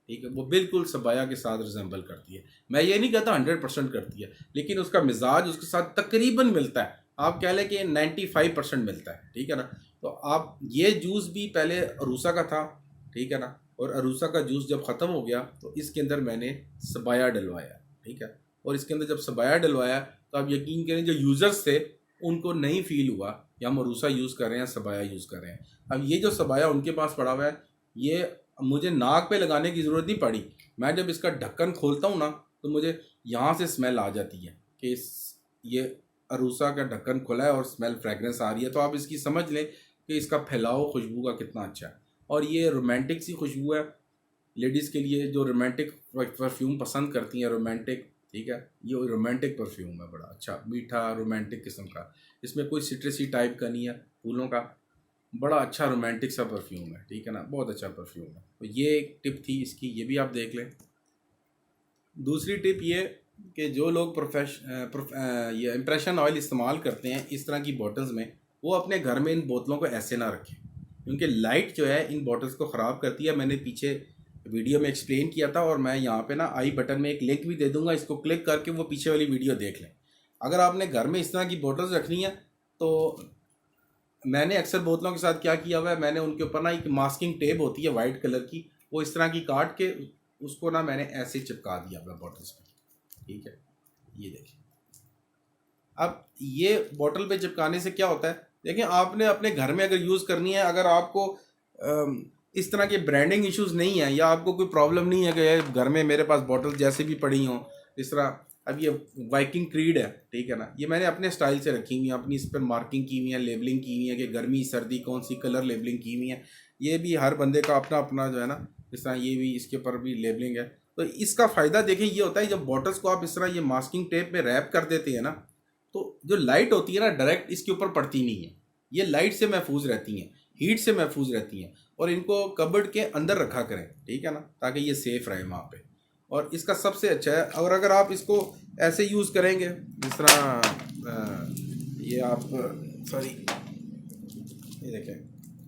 ठीक है, वो बिल्कुल सबाया के साथ रिजेंबल करती है। मैं ये नहीं कहता 100% करती है, लेकिन उसका मिजाज उसके साथ तकरीबन मिलता है। आप कह लें कि 95% मिलता है, ठीक है ना। तो आप ये जूस भी पहले अरूसा का था, ठीक है ना, और अरूसा का जूस जब ख़त्म हो गया तो इसके अंदर मैंने सबाया डलवाया, ठीक है। और इसके अंदर जब सबाया डलवाया तो आप यकीन करें जो यूज़र्स थे उनको नहीं फील हुआ कि हम अरूसा यूज़ कर रहे हैं, सबाया यूज़ कर रहे हैं। अब ये जो सबाया उनके पास पड़ा हुआ है, ये मुझे नाक पे लगाने की ज़रूरत नहीं पड़ी। मैं जब इसका ढक्कन खोलता हूँ ना, तो मुझे यहाँ से स्मेल आ जाती है कि ये अरूसा का ढक्कन खुला है और स्मेल फ्रेगरेंस आ रही है। तो आप इसकी समझ लें कि इसका फैलाव खुशबू का कितना अच्छा है। और ये रोमांटिक सी खुशबू है लेडीज़ के लिए, जो रोमांटिक परफ्यूम पसंद करती हैं, रोमांटिक, ठीक है। ये रोमांटिक परफ्यूम है, बड़ा अच्छा मीठा रोमांटिक किस्म का। इसमें कोई सिट्रसी टाइप का नहीं है, फूलों का, बड़ा अच्छा रोमांटिक सा परफ्यूम है, ठीक है ना, बहुत अच्छा परफ्यूम है। तो ये एक टिप थी इसकी, ये भी आप देख लें। दूसरी टिप ये कि जो लोग ये इम्प्रेशन ऑयल इस्तेमाल करते हैं इस तरह की बॉटल्स में, वो अपने घर में इन बोतलों को ऐसे ना रखें, क्योंकि लाइट जो है इन बॉटल्स को ख़राब करती है। मैंने पीछे वीडियो में एक्सप्लेन किया था, और मैं यहाँ पे ना आई बटन में एक लिंक भी दे दूँगा, इसको क्लिक करके वो पीछे वाली वीडियो देख लें। अगर आपने घर में इस तरह की बॉटल्स रखनी है, तो मैंने अक्सर बोतलों के साथ क्या किया हुआ है, मैंने उनके ऊपर ना एक मास्किंग टेप होती है वाइट कलर की, वो इस तरह की काट के उसको ना मैंने ऐसे चिपका दिया हुआ बॉटल्स पर, ठीक है। ये देखिए, अब ये बॉटल पे चिपकाने से क्या होता है, देखिए आपने अपने घर में अगर यूज़ करनी है, अगर आपको इस तरह के ब्रांडिंग इश्यूज़ नहीं है, या आपको कोई प्रॉब्लम नहीं है कि घर में मेरे पास बॉटल जैसे भी पड़ी हों, इस तरह, अब ये वाइकिंग क्रीड है, ठीक है ना, ये मैंने अपने स्टाइल से रखी हुई है, अपनी इस पर मार्किंग की हुई है, लेबलिंग की हुई है कि गर्मी सर्दी कौन सी कलर लेबलिंग की हुई है। ये भी हर बंदे का अपना अपना जो है ना, इस तरह ये भी इसके ऊपर भी लेबलिंग है। तो इसका फ़ायदा देखें ये होता है, जब बॉटल्स को आप इस तरह ये मास्किंग टेप में रैप कर देते हैं ना, तो जो लाइट होती है ना डायरेक्ट इसके ऊपर पड़ती नहीं है, ये लाइट से महफूज रहती हैं, हीट से महफूज रहती हैं। और इनको कबर्ड के अंदर रखा करें, ठीक है ना, ताकि ये सेफ़ रहे वहाँ पे। और इसका सबसे अच्छा है, और अगर आप इसको ऐसे यूज़ करेंगे जिस तरह ये आप सॉरी ये देखें,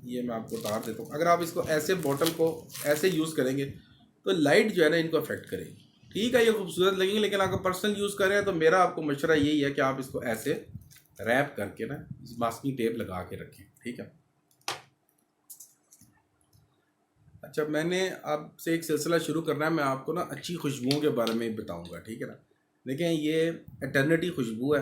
ये मैं आपको उतार देता हूँ। अगर आप इसको ऐसे बॉटल को ऐसे यूज़ करेंगे तो लाइट जो है ना इनको अफेक्ट करेगी, ठीक है, ये खूबसूरत लगेंगे। लेकिन अगर पर्सनल यूज़ कर रहे हैं तो मेरा आपको मशवरा यही है कि आप इसको ऐसे रैप करके ना मास्किंग टेप लगा के रखें, ठीक है। अच्छा, मैंने आपसे एक सिलसिला शुरू करना है, मैं आपको ना अच्छी खुशबुओं के बारे में बताऊंगा, ठीक है ना। देखें, ये एटर्निटी खुशबू है।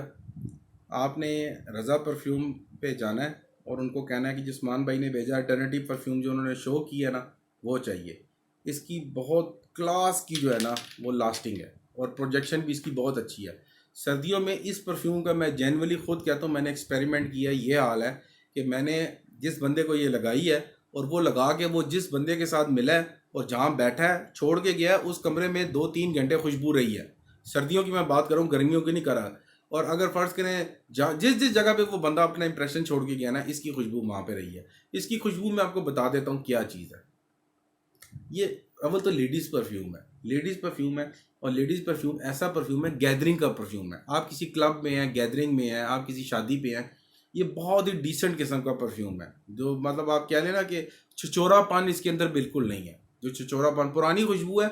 आपने रज़ा परफ्यूम पे जाना है और उनको कहना है कि जिस्मान भाई ने भेजा एटर्निटी परफ्यूम जो उन्होंने शो किया ना, वो चाहिए। इसकी बहुत क्लास की जो है ना वो लास्टिंग है, और प्रोजेक्शन भी इसकी बहुत अच्छी है। सर्दियों में इस परफ्यूम का मैं जेनरली ख़ुद कहता हूँ, मैंने एक्सपेरिमेंट किया, ये हाल है कि मैंने जिस बंदे को ये लगाई है और वो लगा के वो जिस बंदे के साथ मिला है और जहाँ बैठा है छोड़ के गया है, उस कमरे में 2-3 घंटे खुशबू रही है। सर्दियों की मैं बात करूँ, गर्मियों की नहीं कर रहा। और अगर फ़र्ज़ करें जिस जिस जगह पे वो बंदा अपना इंप्रेशन छोड़ के गया ना, इसकी खुशबू वहाँ पे रही है। इसकी खुशबू मैं आपको बता देता हूँ क्या चीज़ है। ये अव्वल तो लेडीज़ परफ्यूम है, लेडीज़ परफ्यूम है। और लेडीज़ परफ्यूम ऐसा परफ्यूम है, गैदरिंग का परफ्यूम है। आप किसी क्लब में हैं, गैदरिंग में हैं, आप किसी शादी पे हैं, ये बहुत ही डिसेंट किस्म का परफ्यूम है। जो मतलब आप कह लेना कि छिछोरापन इसके अंदर बिल्कुल नहीं है। जो छिछोरापन, पुरानी खुशबू है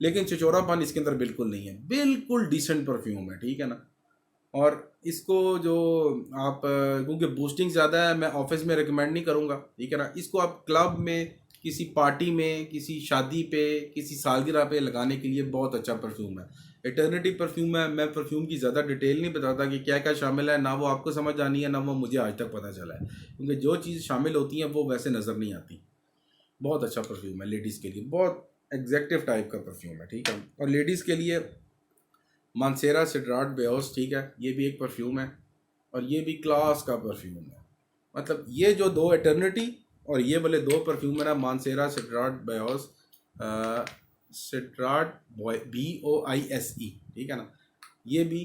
लेकिन चिचोरापन इसके अंदर बिल्कुल नहीं है, बिल्कुल डिसेंट परफ्यूम है, ठीक है ना। और इसको जो आप क्योंकि बूस्टिंग ज़्यादा है, मैं ऑफिस में रिकमेंड नहीं करूँगा, ठीक है ना। इसको आप क्लब में, किसी पार्टी में, किसी शादी पे, किसी सालगिरह पे लगाने के लिए बहुत अच्छा परफ्यूम है। इटर्निटी परफ्यूम है। मैं परफ्यूम की ज़्यादा डिटेल नहीं बताता कि क्या क्या शामिल है, ना वो आपको समझ आनी है, ना वो मुझे आज तक पता चला है, क्योंकि जो चीज़ शामिल होती हैं वो वैसे नज़र नहीं आती। बहुत अच्छा परफ्यूम है लेडीज़ के लिए, बहुत एग्जैक्टिव टाइप का परफ्यूम है, ठीक है। और लेडीज़ के लिए मानसेरा सिड्राट बेओस, ठीक है, ये भी एक परफ्यूम है और ये भी क्लास का परफ्यूम है। मतलब ये जो दो एटर्निटी और ये वाले दो परफ्यूम है ना, मानसेरा सिड्राट बेओस, सिड्राट BOISE, ठीक है ना, ये भी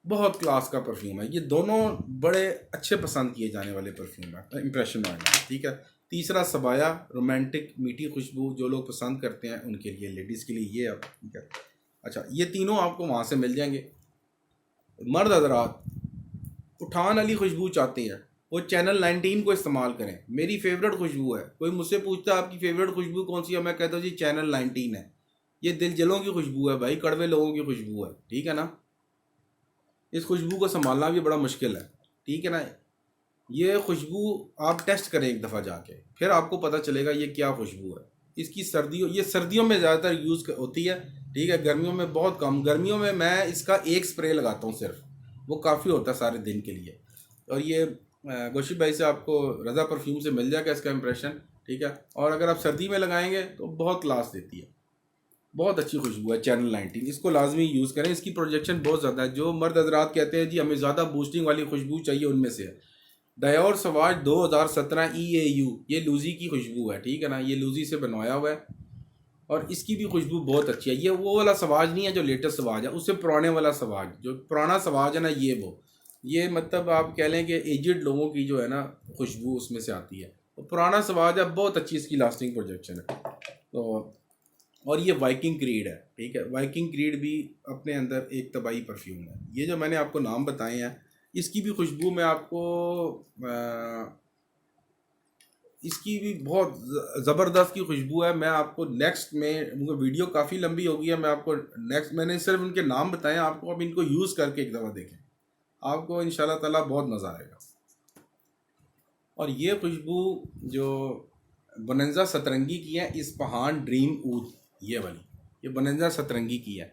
बहुत क्लास का परफ्यूम है। ये दोनों बड़े अच्छे पसंद किए जाने वाले परफ्यूम है इंप्रेशन वाले, ठीक है। तीसरा सबाया, रोमांटिक मीठी खुशबू, जो लोग पसंद करते हैं उनके लिए, लेडीज़ के लिए ये है, ठीक है। अच्छा, ये तीनों आपको वहाँ से मिल जाएंगे। मर्द हजरात उठान वाली खुशबू चाहते हैं, वो चैनल 19 को इस्तेमाल करें। मेरी फेवरेट खुशबू है। कोई मुझसे पूछता है आपकी फेवरेट खुशबू कौन सी है, मैं कहता हूँ जी चैनल 19 है। ये दिल जलों की खुशबू है भाई, कड़वे लोगों की खुशबू है, ठीक है ना। इस खुशबू को संभालना भी बड़ा मुश्किल है, ठीक है ना। ये खुशबू आप टेस्ट करें एक दफ़ा जाके, फिर आपको पता चलेगा ये क्या खुशबू है। इसकी ये सर्दियों में ज़्यादातर यूज़ होती है, ठीक है। गर्मियों में बहुत कम। गर्मियों में मैं इसका एक स्प्रे लगाता हूँ सिर्फ, वो काफ़ी होता है सारे दिन के लिए। और ये गोशी भाई से आपको रज़ा परफ्यूम से मिल जाएगा इसका इंप्रेशन, ठीक है। और अगर आप सर्दी में लगाएंगे तो बहुत क्लास देती है, बहुत अच्छी खुशबू है चैनल 19। इसको लाजमी यूज़ करें, इसकी प्रोजेक्शन बहुत ज़्यादा है। जो मर्द हजरात कहते हैं जी हमें ज़्यादा बूस्टिंग वाली खुशबू चाहिए, उनमें से है डायोर सवाज 2017 EAU। ये लूजी की खुशबू है, ठीक है ना, ये लूजी से बनवाया हुआ है और इसकी भी खुशबू बहुत अच्छी है। ये वो वाला सवाज नहीं है जो लेटेस्ट सवाज है, उससे पुराने वाला सवाज, जो पुराना सवाज है ना, ये मतलब आप कह लें कि एजिड लोगों की जो है ना खुशबू उसमें से आती है। तो पुराना सवाज है, बहुत अच्छी इसकी लास्टिंग प्रोजेक्शन है। तो और ये वाइकिंग क्रीड है, ठीक है। वाइकिंग क्रीड भी अपने अंदर एक तबाही परफ्यूम है। ये जो मैंने आपको नाम बताए हैं, इसकी भी खुशबू मैं आपको इसकी भी बहुत ज़बरदस्त की खुशबू है। मैं आपको नेक्स्ट में, मुझे वीडियो काफ़ी लंबी हो गई है, मैं आपको नेक्स्ट, मैंने सिर्फ उनके नाम बताए, आपको अब इनको यूज़ करके एक दफ़ा देखें, आपको इंशाल्लाह ताला बहुत मज़ा आएगा। और ये खुशबू जो बनंजा सतरंगी की है, इस्पहान ड्रीम ऊद, ये वाली, ये बनंजा सतरंगी की है।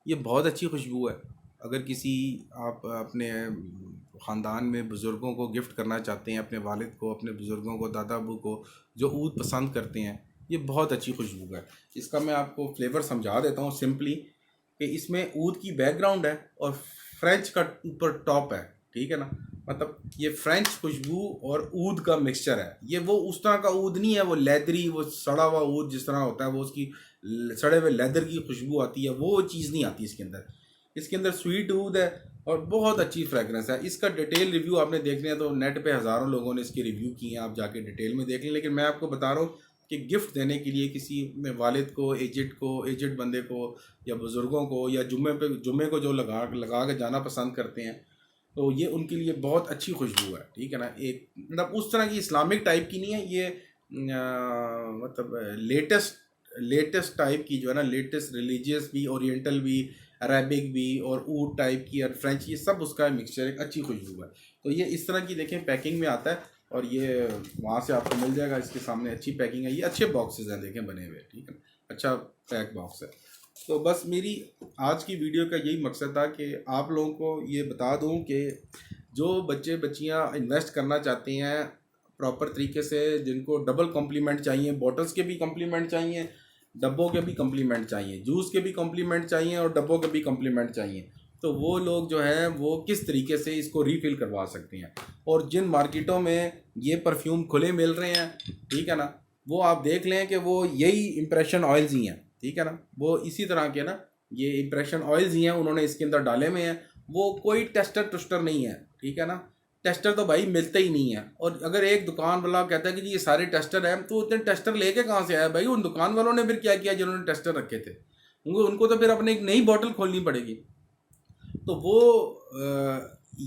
ये बहुत अच्छी खुशबू है। अगर किसी आप अपने ख़ानदान में बुज़ुर्गों को गिफ्ट करना चाहते हैं, अपने वालिद को, अपने बुज़ुर्गों को, दादा अबू को जो ऊद पसंद करते हैं, ये बहुत अच्छी खुशबू है। इसका मैं आपको फ्लेवर समझा देता हूँ सिंपली, कि इसमें ऊद की बैकग्राउंड है और फ्रेंच का ऊपर टॉप है, ठीक है ना। मतलब ये फ्रेंच खुशबू और ऊद का मिक्सचर है। ये वो उस तरह का ऊद नहीं है, वो लेदरी, वो सड़ा हुआ ऊद जिस तरह होता है, वो उसकी सड़े हुए लेदर की खुशबू आती है, वो चीज़ नहीं आती इसके अंदर। इसके अंदर स्वीट ऊद है और बहुत अच्छी फ्रेगरेंस है। इसका डिटेल रिव्यू आपने देखने हैं तो नेट पे हज़ारों लोगों ने इसके रिव्यू किए हैं, आप जाके डिटेल में देख लें। लेकिन मैं आपको बता रहा हूँ कि गिफ्ट देने के लिए किसी में वालिद को, एजिड बंदे को, या बुज़ुर्गों को, या जुम्मे को जो लगा के जाना पसंद करते हैं, तो ये उनके लिए बहुत अच्छी खुशबू है, ठीक है ना। एक मतलब उस तरह की इस्लामिक टाइप की नहीं है ये, मतलब लेटेस्ट टाइप की जो है ना, लेटेस्ट रिलीजियस भी, ओरिएंटल भी, अरेबिक भी, और ऊद टाइप की और फ्रेंच, ये सब उसका मिक्सचर, एक अच्छी खुशबू है। तो ये इस तरह की देखें पैकिंग में आता है और ये वहाँ से आपको मिल जाएगा। इसके सामने अच्छी पैकिंग है, ये अच्छे बॉक्सेस हैं देखें बने हुए, ठीक है, अच्छा पैक बॉक्स है। तो बस मेरी आज की वीडियो का यही मकसद था कि आप लोगों को ये बता दूं कि जो बच्चे बच्चियां इन्वेस्ट करना चाहते हैं प्रॉपर तरीके से, जिनको डबल कॉम्प्लीमेंट चाहिए, बॉटल्स के भी कॉम्प्लीमेंट चाहिए, डब्बों के भी कॉम्प्लीमेंट चाहिए, जूस के भी कॉम्प्लीमेंट चाहिए और डब्बों के भी कॉम्प्लीमेंट चाहिए, तो वो लोग जो हैं वो किस तरीके से इसको रीफ़िल करवा सकते हैं। और जिन मार्केटों में ये परफ्यूम खुले मिल रहे हैं, ठीक है ना, वो आप देख लें कि वो यही इम्प्रेशन ऑयल्स ही हैं, ठीक है ना, वो इसी तरह के ना, ये इम्प्रेशन ऑयल्स ही हैं, उन्होंने इसके अंदर डाले हुए हैं। वो कोई टेस्टर टुस्टर नहीं है, ठीक है ना। टेस्टर तो भाई मिलते ही नहीं है। और अगर एक दुकान वाला कहता है कि जी ये सारे टेस्टर हैं, तो उतने टेस्टर लेके कहाँ से आया भाई? उन दुकान वालों ने फिर क्या किया जिन्होंने टेस्टर रखे थे? उनको तो फिर अपने एक नई बॉटल खोलनी पड़ेगी। तो वो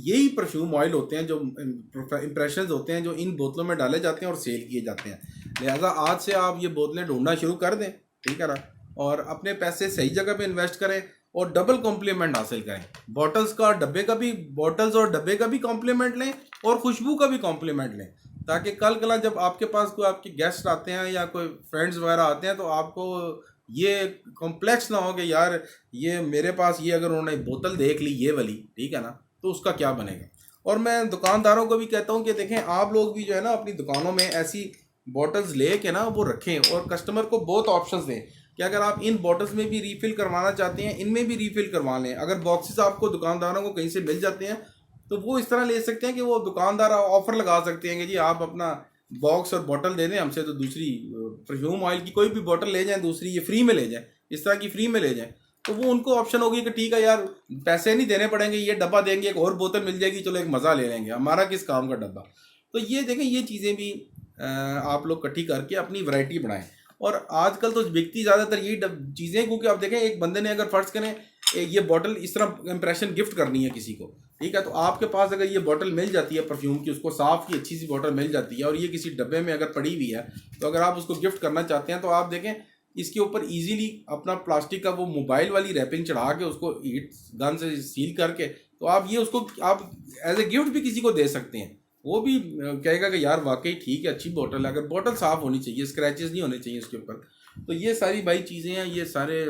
यही परफ्यूम ऑयल होते हैं जो इम्प्रेशंस होते हैं, जो इन बोतलों में डाले जाते हैं और सेल किए जाते हैं। लिहाजा आज से आप ये बोतलें ढूंढना शुरू कर दें, ठीक है ना, और अपने पैसे सही जगह पे इन्वेस्ट करें और डबल कॉम्प्लीमेंट हासिल करें। बॉटल्स और डब्बे का भी कॉम्प्लीमेंट लें और खुशबू का भी कॉम्प्लीमेंट लें, ताकि कल कला जब आपके पास कोई आपके गेस्ट आते हैं या कोई फ्रेंड्स वगैरह आते हैं तो आपको ये कॉम्प्लेक्स ना हो कि यार ये मेरे पास ये अगर उन्होंने बोतल देख ली ये वाली, ठीक है ना, तो उसका क्या बनेगा। और मैं दुकानदारों को भी कहता हूँ कि देखें आप लोग भी जो है ना अपनी दुकानों में ऐसी बॉटल्स ले के ना वो रखें और कस्टमर को बहुत ऑप्शंस दें कि अगर आप इन बॉटल्स में भी रीफ़िल करवाना चाहते हैं इनमें भी रीफ़िल करवा लें। अगर बॉक्सेस आपको दुकानदारों को कहीं से मिल जाते हैं तो वो इस तरह ले सकते हैं कि वो दुकानदार ऑफर लगा सकते हैं कि जी आप अपना बॉक्स और बॉटल दे दें हमसे, तो दूसरी परफ्यूम ऑयल की कोई भी बॉटल ले जाएं, दूसरी ये फ्री में ले जाएं, इस तरह की फ्री में ले जाएं। तो वो उनको ऑप्शन होगी कि ठीक है यार पैसे नहीं देने पड़ेंगे, ये डब्बा देंगे, एक और बोतल मिल जाएगी, चलो एक मज़ा ले लेंगे, हमारा किस काम का डब्बा। तो ये देखें ये चीज़ें भी आप लोग इकट्ठी करके अपनी वैरायटी बढ़ाएं। और आजकल तो बिकती ज़्यादातर यही चीज़ें, क्योंकि आप देखें एक बंदे ने अगर फ़र्ज़ करें ये बॉटल इस तरह इंप्रेशन गिफ्ट करनी है किसी को, ठीक है, तो आपके पास अगर ये बॉटल मिल जाती है परफ्यूम की, उसको साफ़ की अच्छी सी बॉटल मिल जाती है और ये किसी डब्बे में अगर पड़ी हुई है, तो अगर आप उसको गिफ्ट करना चाहते हैं तो आप देखें इसके ऊपर इजीली अपना प्लास्टिक का वो मोबाइल वाली रैपिंग चढ़ा के उसको हीट गन से सील करके, तो आप ये उसको आप एज ए गिफ्ट भी किसी को दे सकते हैं। वो भी कहेगा कि यार वाकई ठीक है, अच्छी बॉटल है। अगर बॉटल साफ़ होनी चाहिए, स्क्रैचेस नहीं होने चाहिए उसके ऊपर। तो ये सारी भाई चीज़ें हैं, ये सारे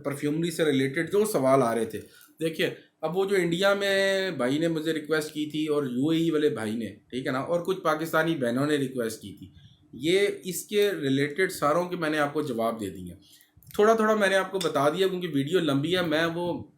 परफ्यूमरी से रिलेटेड जो सवाल आ रहे थे। देखिए अब वो जो इंडिया में भाई ने मुझे रिक्वेस्ट की थी और यूएई वाले भाई ने, ठीक है ना, और कुछ पाकिस्तानी बहनों ने रिक्वेस्ट की थी, ये इसके रिलेटेड सारों के मैंने आपको जवाब दे दिए। थोड़ा थोड़ा मैंने आपको बता दिया क्योंकि वीडियो लंबी है। मैं वो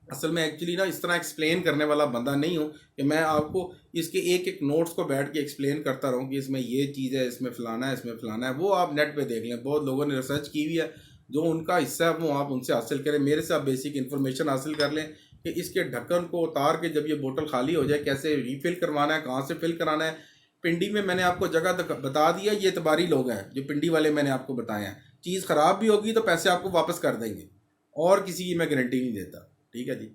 असल में एक्चुअली ना इस तरह एक्सप्लेन करने वाला बंदा नहीं हूँ कि मैं आपको इसके एक एक नोट्स को बैठ के एक्सप्लेन करता रहूँ कि इसमें ये चीज़ है, इसमें फ़लाना है, इसमें फ़लाना है। वो आप नेट पे देख लें, बहुत लोगों ने रिसर्च की हुई है, जो उनका हिस्सा है वो आप उनसे हासिल करें। मेरे से आप बेसिक इन्फॉर्मेशन हासिल कर लें कि इसके ढक्कन को उतार के जब ये बोतल खाली हो जाए कैसे रीफ़िल करवाना है, कहाँ से फिल कराना है। पिंडी में मैंने आपको जगह तक बता दिया, ये इतबारी लोग हैं जो पिंडी वाले मैंने आपको बताए हैं। चीज़ ख़राब भी होगी तो पैसे आपको वापस कर देंगे, और किसी की मैं गारंटी नहीं देता, ठीक है जी।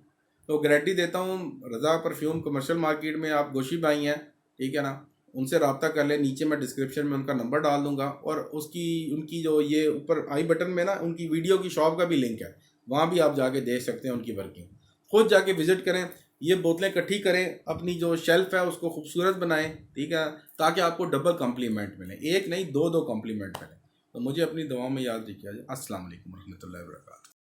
तो गारंटी देता हूँ रज़ा परफ्यूम कमर्शियल मार्केट में, आप गोशी भाई हैं, ठीक है ना, उनसे रब्ता कर लें। नीचे मैं डिस्क्रिप्शन में उनका नंबर डाल दूंगा और उनकी जो ये ऊपर आई बटन में ना उनकी वीडियो की शॉप का भी लिंक है, वहाँ भी आप जाके देख सकते हैं उनकी वर्किंग। खुद जाके विजिट करें, ये बोतलें इकट्ठी करें, अपनी जो शेल्फ है उसको खूबसूरत बनाएं, ठीक है, ताकि आपको डबल कम्प्लीमेंट मिले, एक नहीं दो कम्प्लीमेंट मिले। तो मुझे अपनी दुआओं में याद रखिए। अस्सलाम वालेकुम रहमतुल्लाहि व बरकातहू।